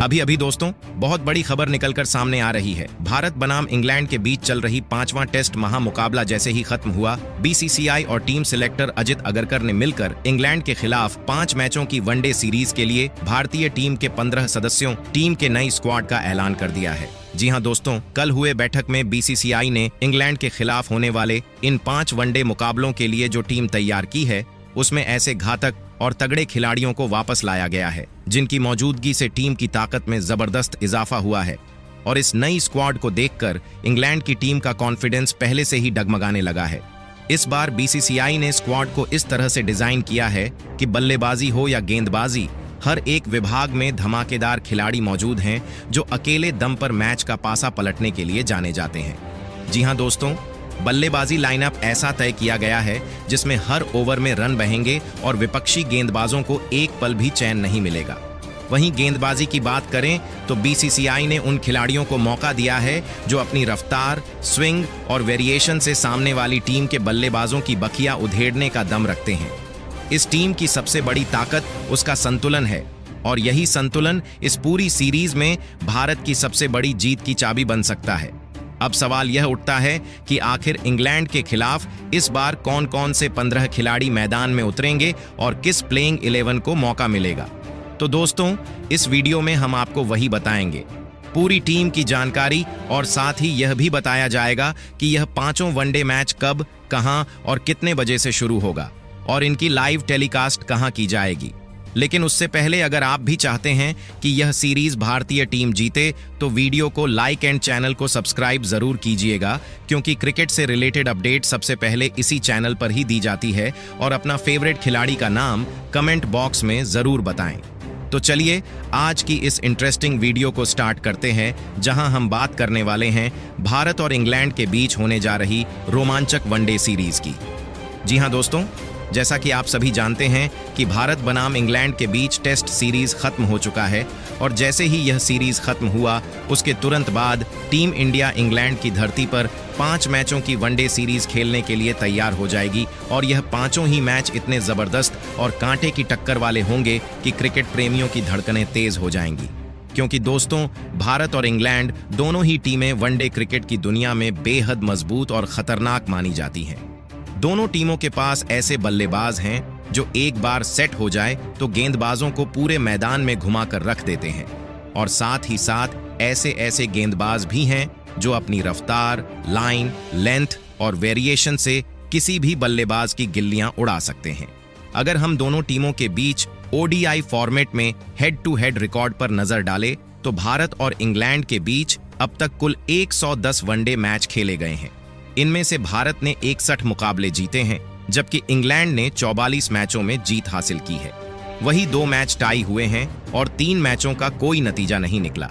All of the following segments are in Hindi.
अभी अभी दोस्तों बहुत बड़ी खबर निकलकर सामने आ रही है। भारत बनाम इंग्लैंड के बीच चल रही 5वां टेस्ट महामुकाबला जैसे ही खत्म हुआ, बीसीसीआई और टीम सिलेक्टर अजित अगरकर ने मिलकर इंग्लैंड के खिलाफ 5 मैचों की वनडे सीरीज के लिए भारतीय टीम के 15 सदस्यों टीम के नई स्क्वाड का ऐलान कर दिया है। जी हां दोस्तों, कल हुए बैठक में बीसीसीआई ने इंग्लैंड के खिलाफ होने वाले इन 5 वनडे मुकाबलों के लिए जो टीम तैयार की है, उसमें ऐसे घातक और तगड़े खिलाड़ियों को वापस लाया गया है जिनकी मौजूदगी से टीम की ताकत में जबरदस्त इजाफा हुआ है। और इस नई स्क्वाड को देखकर इंग्लैंड की टीम का कॉन्फिडेंस पहले से ही डगमगाने लगा है। इस बार बीसीसीआई ने स्क्वाड को इस तरह से डिजाइन किया है कि बल्लेबाजी हो या गेंदबाजी, हर एक विभाग में धमाकेदार खिलाड़ी मौजूद हैं जो अकेले दम पर मैच का पासा पलटने के लिए जाने जाते हैं। जी हां दोस्तों, बल्लेबाजी लाइनअप ऐसा तय किया गया है जिसमें हर ओवर में रन बहेंगे और विपक्षी गेंदबाजों को एक पल भी चैन नहीं मिलेगा। वहीं गेंदबाजी की बात करें तो बीसीसीआई ने उन खिलाड़ियों को मौका दिया है जो अपनी रफ्तार, स्विंग और वेरिएशन से सामने वाली टीम के बल्लेबाजों की बखिया उधेड़ने का दम रखते हैं। इस टीम की सबसे बड़ी ताकत उसका संतुलन है और यही संतुलन इस पूरी सीरीज में भारत की सबसे बड़ी जीत की चाबी बन सकता है। अब सवाल यह उठता है कि आखिर इंग्लैंड के खिलाफ इस बार कौन कौन से 15 खिलाड़ी मैदान में उतरेंगे और किस प्लेइंग 11 को मौका मिलेगा। तो दोस्तों, इस वीडियो में हम आपको वही बताएंगे, पूरी टीम की जानकारी, और साथ ही यह भी बताया जाएगा कि यह 5 वनडे मैच कब, कहां और कितने बजे से शुरू होगा और इनकी लाइव टेलीकास्ट कहां की जाएगी। लेकिन उससे पहले अगर आप भी चाहते हैं कि यह सीरीज भारतीय टीम जीते तो वीडियो को लाइक एंड चैनल को सब्सक्राइब जरूर कीजिएगा, क्योंकि क्रिकेट से रिलेटेड अपडेट सबसे पहले इसी चैनल पर ही दी जाती है। और अपना फेवरेट खिलाड़ी का नाम कमेंट बॉक्स में जरूर बताएं। तो चलिए आज की इस इंटरेस्टिंग वीडियो को स्टार्ट करते हैं, जहां हम बात करने वाले हैं भारत और इंग्लैंड के बीच होने जा रही रोमांचक वनडे सीरीज की। जी हां दोस्तों, जैसा कि आप सभी जानते हैं कि भारत बनाम इंग्लैंड के बीच टेस्ट सीरीज खत्म हो चुका है और जैसे ही यह सीरीज खत्म हुआ उसके तुरंत बाद टीम इंडिया इंग्लैंड की धरती पर 5 मैचों की वनडे सीरीज खेलने के लिए तैयार हो जाएगी। और यह 5 ही मैच इतने जबरदस्त और कांटे की टक्कर वाले होंगे कि क्रिकेट प्रेमियों की धड़कनें तेज हो जाएंगी। क्योंकि दोस्तों, भारत और इंग्लैंड दोनों ही टीमें वनडे क्रिकेट की दुनिया में बेहद मजबूत और खतरनाक मानी जाती हैं। दोनों टीमों के पास ऐसे बल्लेबाज हैं जो एक बार सेट हो जाए तो गेंदबाजों को पूरे मैदान में घुमाकर रख देते हैं, और साथ ही साथ ऐसे ऐसे गेंदबाज भी हैं जो अपनी रफ्तार, लाइन, लेंथ और वेरिएशन से किसी भी बल्लेबाज की गिल्लियां उड़ा सकते हैं। अगर हम दोनों टीमों के बीच ओडीआई फॉर्मेट में हेड टू हेड रिकॉर्ड पर नजर डालें तो भारत और इंग्लैंड के बीच अब तक कुल 110 वनडे मैच खेले गए हैं। इनमें से भारत ने 61 मुकाबले जीते हैं, जबकि इंग्लैंड ने 44 मैचों में जीत हासिल की है। वही 2 मैच टाई हुए हैं और 3 मैचों का कोई नतीजा नहीं निकला।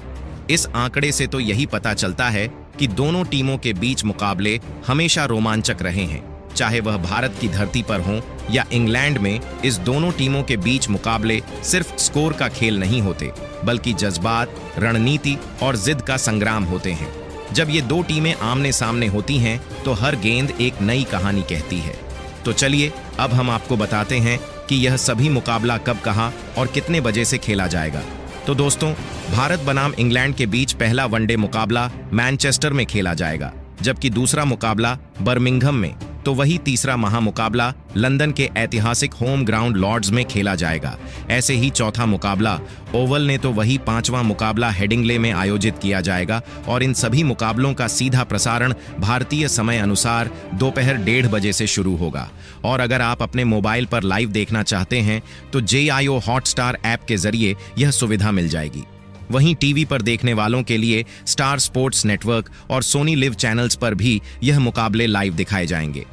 इस आंकड़े से तो यही पता चलता है कि दोनों टीमों के बीच मुकाबले हमेशा रोमांचक रहे हैं, चाहे वह भारत की धरती पर हो या इंग्लैंड में। इस दोनों टीमों के बीच मुकाबले सिर्फ स्कोर का खेल नहीं होते, बल्कि जज्बात, रणनीति और जिद का संग्राम होते हैं। जब ये 2 टीमें आमने सामने होती हैं तो हर गेंद एक नई कहानी कहती है। तो चलिए अब हम आपको बताते हैं कि यह सभी मुकाबला कब, कहां और कितने बजे से खेला जाएगा। तो दोस्तों, भारत बनाम इंग्लैंड के बीच पहला वनडे मुकाबला मैनचेस्टर में खेला जाएगा, जबकि दूसरा मुकाबला बर्मिंघम में, तो वही तीसरा महामुकाबला लंदन के ऐतिहासिक होम ग्राउंड लॉर्ड्स में खेला जाएगा। ऐसे ही चौथा मुकाबला ओवल ने, तो वही 5वां मुकाबला हेडिंग्ले में आयोजित किया जाएगा। और इन सभी मुकाबलों का सीधा प्रसारण भारतीय समय अनुसार दोपहर 1:30 बजे से शुरू होगा। और अगर आप अपने मोबाइल पर लाइव देखना चाहते हैं तो JIO हॉटस्टार ऐप के जरिए यह सुविधा मिल जाएगी। वहीं टीवी पर देखने वालों के लिए स्टार स्पोर्ट्स नेटवर्क और सोनी लिव चैनल्स पर भी यह मुकाबले लाइव दिखाए जाएंगे।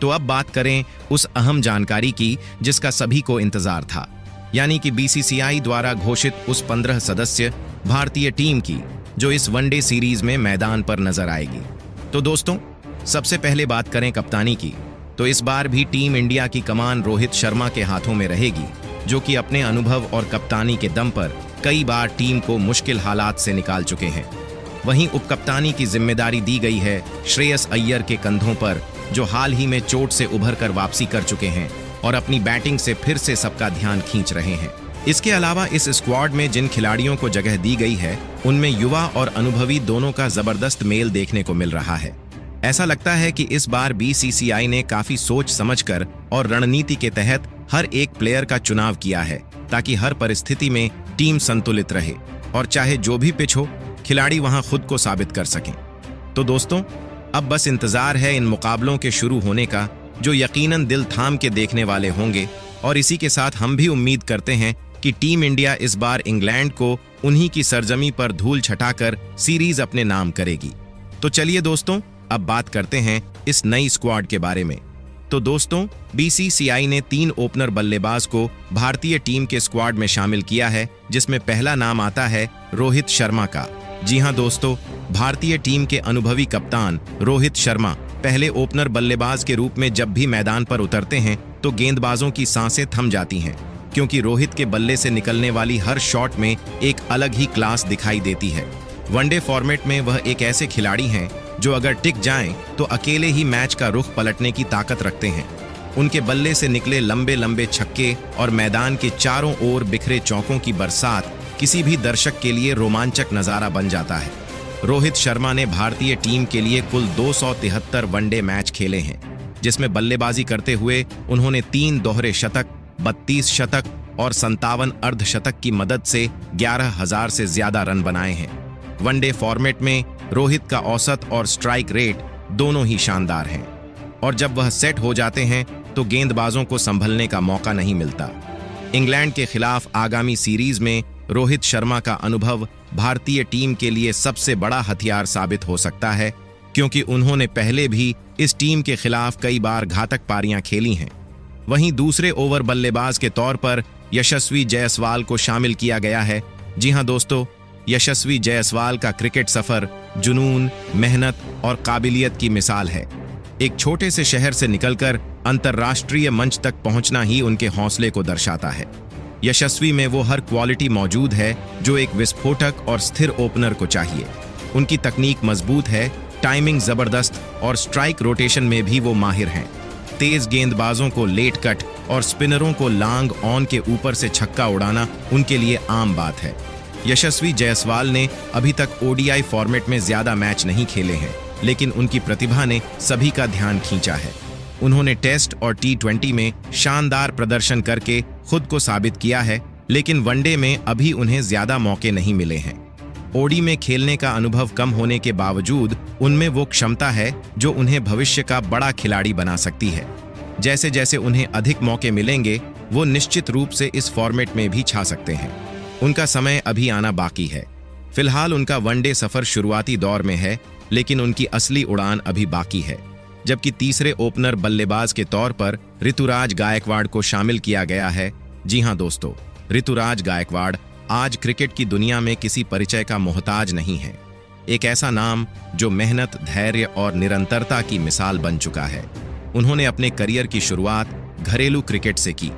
तो अब बात करें उस अहम जानकारी की जिसका सभी को इंतजार था, यानी कि बीसीसीआई द्वारा घोषित उस 15 सदस्य भारतीय टीम की जो इस वनडे सीरीज में मैदान पर नजर आएगी। तो दोस्तों, सबसे पहले बात करें कप्तानी की, तो इस बार भी टीम इंडिया की कमान रोहित शर्मा के हाथों में रहेगी, जो कि अपने अनुभव और कप्तानी के दम पर कई बार टीम को मुश्किल हालात से निकाल चुके हैं। वहीं उपकप्तानी की जिम्मेदारी दी गई है श्रेयस अय्यर के कंधों पर, जो हाल ही में चोट से उभर कर वापसी कर चुके हैं और अपनी बैटिंग से फिर से सबका ध्यान खींच रहे हैं। इसके अलावा इस स्क्वाड में जिन खिलाड़ियों को जगह दी गई है उनमें युवा और अनुभवी दोनों का जबरदस्त मेल देखने को मिल रहा है। ऐसा लगता है कि इस बार बीसीसीआई ने काफी सोच समझकर और रणनीति के तहत हर एक प्लेयर का चुनाव किया है ताकि हर परिस्थिति में टीम संतुलित रहे और चाहे जो भी पिच हो खिलाड़ी वहां खुद को साबित कर सकें। तो दोस्तों, अब बस इंतजार है इन मुकाबलों के शुरू होने का, जो यकीनन दिल थाम के देखने वाले होंगे। और इसी के साथ हम भी उम्मीद करते हैं कि टीम इंडिया इस बार इंग्लैंड को उन्हीं की सरजमी पर धूल छटाकर सीरीज अपने नाम करेगी। तो चलिए दोस्तों, अब बात करते हैं इस नई स्क्वाड के बारे में। तो दोस्तों, बीसीसीआई ने 3 ओपनर बल्लेबाज को भारतीय टीम के स्क्वाड में शामिल किया है, जिसमें पहला नाम आता है रोहित शर्मा का। जी हां दोस्तों, भारतीय टीम के अनुभवी कप्तान रोहित शर्मा पहले ओपनर बल्लेबाज के रूप में जब भी मैदान पर उतरते हैं तो गेंदबाजों की सांसें थम जाती हैं, क्योंकि रोहित के बल्ले से निकलने वाली हर शॉट में एक अलग ही क्लास दिखाई देती है। वनडे फॉर्मेट में वह एक ऐसे खिलाड़ी हैं जो अगर टिक जाएं तो अकेले ही मैच का रुख पलटने की ताकत रखते हैं। उनके बल्ले से निकले लंबे लंबे छक्के और मैदान के चारों ओर बिखरे चौकों की बरसात किसी भी दर्शक के लिए रोमांचक नजारा बन जाता है। रोहित शर्मा ने भारतीय टीम के लिए कुल 273 वनडे मैच खेले हैं, जिसमें बल्लेबाजी करते हुए उन्होंने 3 दोहरे शतक, 32 शतक और 57 अर्धशतक की मदद से 11,000 से ज्यादा रन बनाए हैं। वनडे फॉर्मेट में रोहित का औसत और स्ट्राइक रेट दोनों ही शानदार हैं, और जब वह सेट हो जाते हैं तो गेंदबाजों को संभलने का मौका नहीं मिलता। इंग्लैंड के खिलाफ आगामी सीरीज में रोहित शर्मा का अनुभव भारतीय टीम के लिए सबसे बड़ा हथियार साबित हो सकता है, क्योंकि उन्होंने पहले भी इस टीम के खिलाफ कई बार घातक पारियां खेली हैं। वहीं दूसरे ओवर बल्लेबाज के तौर पर यशस्वी जायसवाल को शामिल किया गया है। जी हां दोस्तों, यशस्वी जायसवाल का क्रिकेट सफर जुनून, मेहनत और काबिलियत की मिसाल है। एक छोटे से शहर से निकलकर अंतर्राष्ट्रीय मंच तक पहुंचना ही उनके हौसले को दर्शाता है। यशस्वी में वो हर क्वालिटी मौजूद है जो एक विस्फोटक और स्थिर ओपनर को चाहिए। उनकी तकनीक मजबूत है, टाइमिंग जबरदस्त और स्ट्राइक रोटेशन में भी वो माहिर हैं। तेज गेंदबाजों को लेट कट और स्पिनरों को लांग ऑन के ऊपर से छक्का उड़ाना उनके लिए आम बात है। यशस्वी जायसवाल ने अभी तक ओडीआई फॉर्मेट में ज्यादा मैच नहीं खेले हैं, लेकिन उनकी प्रतिभा ने सभी का ध्यान खींचा है। उन्होंने टेस्ट और T20 में शानदार प्रदर्शन करके खुद को साबित किया है, लेकिन वनडे में अभी उन्हें ज्यादा मौके नहीं मिले हैं। ओडी में खेलने का अनुभव कम होने के बावजूद उनमें वो क्षमता है जो उन्हें भविष्य का बड़ा खिलाड़ी बना सकती है। जैसे जैसे उन्हें अधिक मौके मिलेंगे, वो निश्चित रूप से इस फॉर्मेट में भी छा सकते हैं। उनका समय अभी आना बाकी है। फिलहाल उनका वनडे सफर शुरुआती दौर में है, लेकिन उनकी असली उड़ान अभी बाकी है। जबकि तीसरे ओपनर बल्लेबाज के तौर पर ऋतुराज गायकवाड़ को शामिल किया गया है। जी हां दोस्तों, ऋतुराज गायकवाड़ आज क्रिकेट की दुनिया में किसी परिचय का मोहताज नहीं है। एक ऐसा नाम जो मेहनत, धैर्य और निरंतरता की मिसाल बन चुका है। उन्होंने अपने करियर की शुरुआत घरेलू क्रिकेट से की,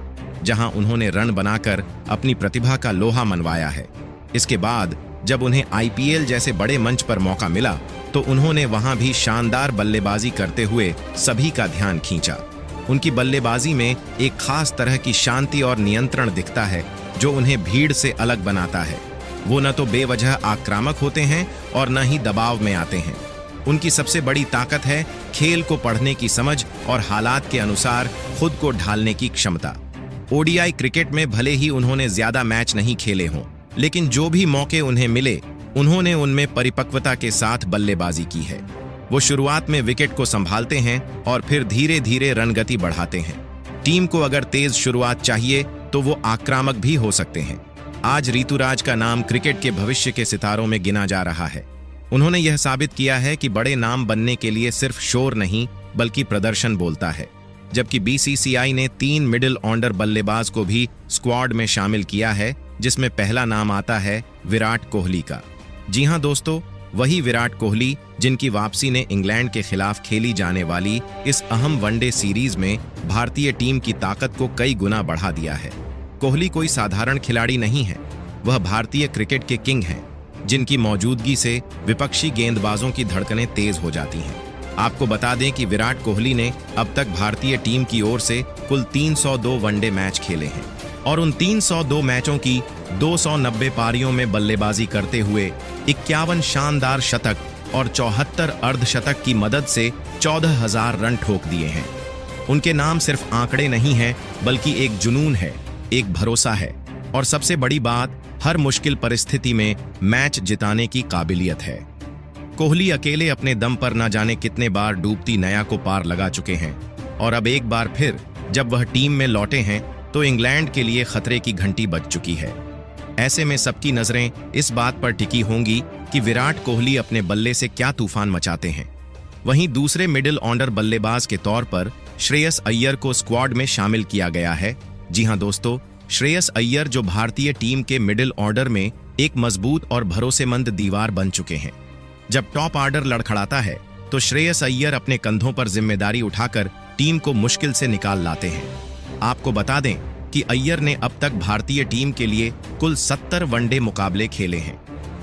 जहां उन्होंने रन बनाकर अपनी प्रतिभा का लोहा मनवाया है। इसके बाद जब उन्हें आईपीएल जैसे बड़े मंच पर मौका मिला तो उन्होंने वहां भी शानदार बल्लेबाजी करते हुए सभी का ध्यान खींचा। उनकी बल्लेबाजी में एक खास तरह की शांति और नियंत्रण दिखता है जो उन्हें भीड़ से अलग बनाता है। वो न तो बेवजह आक्रामक होते हैं और न ही दबाव में आते हैं। उनकी सबसे बड़ी ताकत है खेल को पढ़ने की समझ और हालात के अनुसार खुद को ढालने की क्षमता। ओडीआई क्रिकेट में भले ही उन्होंने ज्यादा मैच नहीं खेले हों, लेकिन जो भी मौके उन्हें मिले उन्होंने उनमें परिपक्वता के साथ बल्लेबाजी की है। वो शुरुआत में विकेट को संभालते हैं और फिर धीरे धीरे रन गति बढ़ाते हैं। टीम को अगर तेज शुरुआत चाहिए तो वो आक्रामक भी हो सकते हैं। आज ऋतुराज का नाम क्रिकेट के भविष्य के सितारों में गिना जा रहा है। उन्होंने यह साबित किया है कि बड़े नाम बनने के लिए सिर्फ शोर नहीं बल्कि प्रदर्शन बोलता है। जबकि बीसीसीआई ने 3 मिडिल ऑर्डर बल्लेबाज को भी स्क्वाड में शामिल किया है, जिसमें पहला नाम आता है विराट कोहली का। जी हां दोस्तों, वही विराट कोहली जिनकी वापसी ने इंग्लैंड के खिलाफ खेली जाने वाली इस अहम वनडे सीरीज में भारतीय टीम की ताकत को कई गुना बढ़ा दिया है। कोहली कोई साधारण खिलाड़ी नहीं है, वह भारतीय क्रिकेट के किंग हैं, जिनकी मौजूदगी से विपक्षी गेंदबाजों की धड़कनें तेज हो जाती हैं। आपको बता दें कि विराट कोहली ने अब तक भारतीय टीम की ओर से कुल 302 वनडे मैच खेले हैं। और उन 302 मैचों की 290 पारियों में बल्लेबाजी करते हुए 51 शानदार शतक और 74 अर्धशतक की मदद से 14,000 रन ठोक दिए हैं। उनके नाम सिर्फ आंकड़े नहीं हैं, बल्कि एक जुनून है, एक भरोसा है और सबसे बड़ी बात, हर मुश्किल परिस्थिति में मैच जिताने की काबिलियत है। कोहली अकेले अपने दम पर न जाने कितने बार डूबती नैया को पार लगा चुके हैं और अब एक बार फिर जब वह टीम में लौटे हैं तो इंग्लैंड के लिए खतरे की घंटी बज चुकी है। ऐसे में सबकी नजरें इस बात पर टिकी होंगी कि विराट कोहली अपने बल्ले से क्या तूफान मचाते हैं। वहीं दूसरे मिडिल ऑर्डर बल्लेबाज के तौर पर श्रेयस अय्यर को स्क्वाड में शामिल किया गया है। जी हां दोस्तों, श्रेयस अय्यर जो भारतीय टीम के मिडिल ऑर्डर में एक मजबूत और भरोसेमंद दीवार बन चुके हैं। जब टॉप ऑर्डर लड़खड़ाता है तो श्रेयस अय्यर अपने कंधों पर जिम्मेदारी उठाकर टीम को मुश्किल से निकाल लाते हैं। आपको बता दें कि अय्यर ने अब तक भारतीय टीम के लिए कुल 70 वनडे मुकाबले खेले हैं,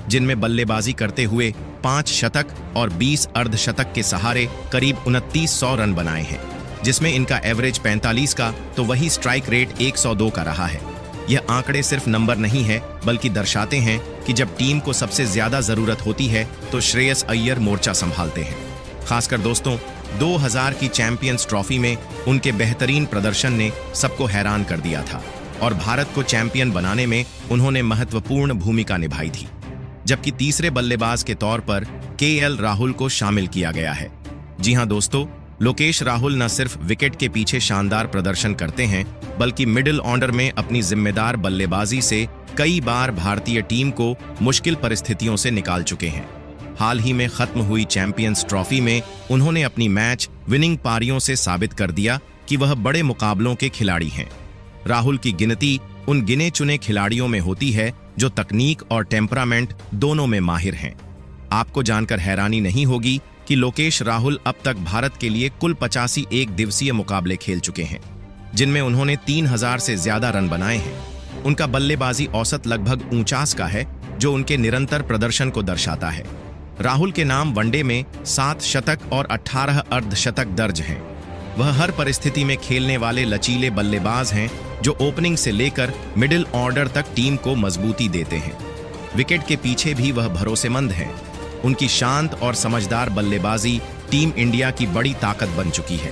जिनमें बल्लेबाजी करते हुए 5 शतक और 20 अर्धशतक के सहारे करीब 2900 रन बनाए हैं, जिसमें इनका एवरेज 45 का तो वही स्ट्राइक रेट 102 का रहा है। यह आंकड़े सिर्फ नंबर नहीं है, बल्कि दर्शाते हैं कि जब टीम को सबसे ज्यादा जरूरत होती है तो श्रेयस अय्यर मोर्चा संभालते हैं। खासकर दोस्तों, 2000 की चैंपियंस ट्रॉफी में उनके बेहतरीन प्रदर्शन ने सबको हैरान कर दिया था और भारत को चैंपियन बनाने में उन्होंने महत्वपूर्ण भूमिका निभाई थी। जबकि तीसरे बल्लेबाज के तौर पर केएल राहुल को शामिल किया गया है। जी हां दोस्तों, लोकेश राहुल न सिर्फ विकेट के पीछे शानदार प्रदर्शन करते हैं, बल्कि मिडिल ऑर्डर में अपनी जिम्मेदार बल्लेबाजी से कई बार भारतीय टीम को मुश्किल परिस्थितियों से निकाल चुके हैं। हाल ही में खत्म हुई चैंपियंस ट्रॉफी में उन्होंने अपनी मैच विनिंग पारियों से साबित कर दिया कि वह बड़े मुकाबलों के खिलाड़ी हैं। राहुल की गिनती उन गिने चुने खिलाड़ियों में होती है जो तकनीक और टेम्परामेंट दोनों में माहिर हैं। आपको जानकर हैरानी नहीं होगी कि लोकेश राहुल अब तक भारत के लिए कुल 85 एक दिवसीय मुकाबले खेल चुके हैं, जिनमें उन्होंने 3000 से ज्यादा रन बनाए हैं। उनका बल्लेबाजी औसत लगभग 49 का है, जो उनके निरंतर प्रदर्शन को दर्शाता है। राहुल के नाम वनडे में 7 शतक और 18 अर्धशतक दर्ज हैं। वह हर परिस्थिति में खेलने वाले लचीले बल्लेबाज हैं, जो ओपनिंग से लेकर मिडिल ऑर्डर तक टीम को मजबूती देते हैं। विकेट के पीछे भी वह भरोसेमंद हैं। उनकी शांत और समझदार बल्लेबाजी टीम इंडिया की बड़ी ताकत बन चुकी है।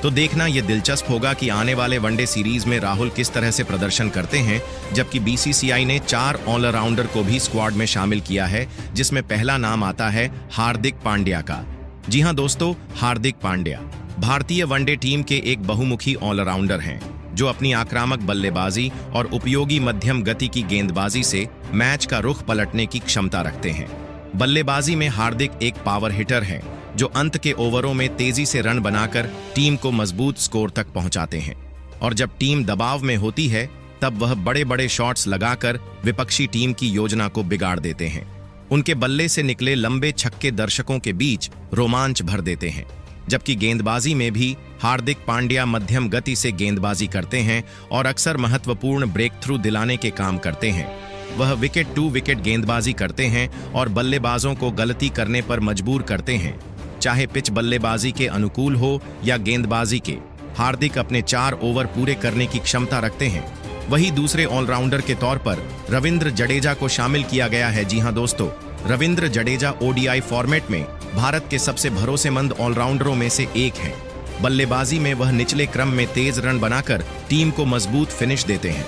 तो देखना यह दिलचस्प होगा कि आने वाले वनडे सीरीज में राहुल किस तरह से प्रदर्शन करते हैं, जबकि बीसीसीआई ने 4 ऑलराउंडर को भी स्क्वाड में शामिल किया है, जिसमें पहला नाम आता है हार्दिक पांड्या का। जी हां दोस्तों, हार्दिक पांड्या भारतीय वनडे टीम के एक बहुमुखी ऑलराउंडर हैं, जो अपनी आक्रामक बल्लेबाजी और उपयोगी मध्यम गति की गेंदबाजी से मैच का रुख पलटने की क्षमता रखते हैं। बल्लेबाजी में हार्दिक एक पावर हिटर हैं, जो अंत के ओवरों में तेजी से रन बनाकर टीम को मजबूत स्कोर तक पहुंचाते हैं और जब टीम दबाव में होती है तब वह बड़े बड़े शॉट्स लगाकर विपक्षी टीम की योजना को बिगाड़ देते हैं। उनके बल्ले से निकले लंबे छक्के दर्शकों के बीच रोमांच भर देते हैं। जबकि गेंदबाजी में भी हार्दिक पांड्या मध्यम गति से गेंदबाजी करते हैं और अक्सर महत्वपूर्ण ब्रेक थ्रू दिलाने के काम करते हैं। वह विकेट टू विकेट गेंदबाजी करते हैं और बल्लेबाजों को गलती करने पर मजबूर करते हैं, चाहे पिच बल्लेबाजी के अनुकूल हो या गेंदबाजी के। हार्दिक अपने 4 ओवर पूरे करने की क्षमता रखते हैं। वही दूसरे ऑलराउंडर के तौर पर रविंद्र जडेजा को शामिल किया गया है। जी हां दोस्तों, रविंद्र जडेजा ओडीआई फॉर्मेट में भारत के सबसे भरोसेमंद ऑलराउंडरों में से एक हैं। बल्लेबाजी में वह निचले क्रम में तेज रन बनाकर टीम को मजबूत फिनिश देते हैं।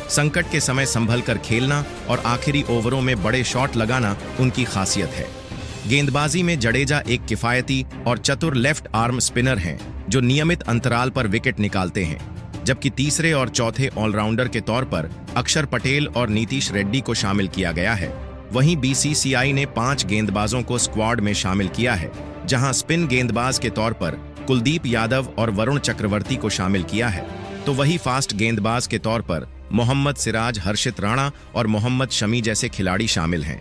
संकट के समय संभल कर खेलना और आखिरी ओवरों में बड़े शॉट लगाना उनकी खासियत है। गेंदबाजी में जडेजा एक किफायती और चतुर लेफ्ट आर्म स्पिनर हैं, जो नियमित अंतराल पर विकेट निकालते हैं। जबकि तीसरे और चौथे ऑलराउंडर के तौर पर अक्षर पटेल और नीतीश रेड्डी को शामिल किया गया है। वहीं बीसीसीआई ने 5 गेंदबाजों को स्क्वाड में शामिल किया है, जहां स्पिन गेंदबाज के तौर पर कुलदीप यादव और वरुण चक्रवर्ती को शामिल किया है, तो वही फास्ट गेंदबाज के तौर पर मोहम्मद सिराज, हर्षित राणा और मोहम्मद शमी जैसे खिलाड़ी शामिल हैं।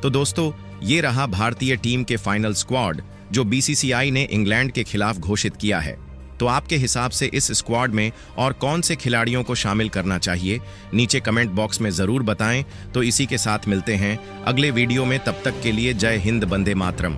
तो दोस्तों, ये रहा भारतीय टीम के फाइनल स्क्वाड, जो बीसीसीआई ने इंग्लैंड के खिलाफ घोषित किया है। तो आपके हिसाब से इस स्क्वाड में और कौन से खिलाड़ियों को शामिल करना चाहिए, नीचे कमेंट बॉक्स में जरूर बताएं। तो इसी के साथ मिलते हैं अगले वीडियो में। तब तक के लिए जय हिंद, वंदे मातरम।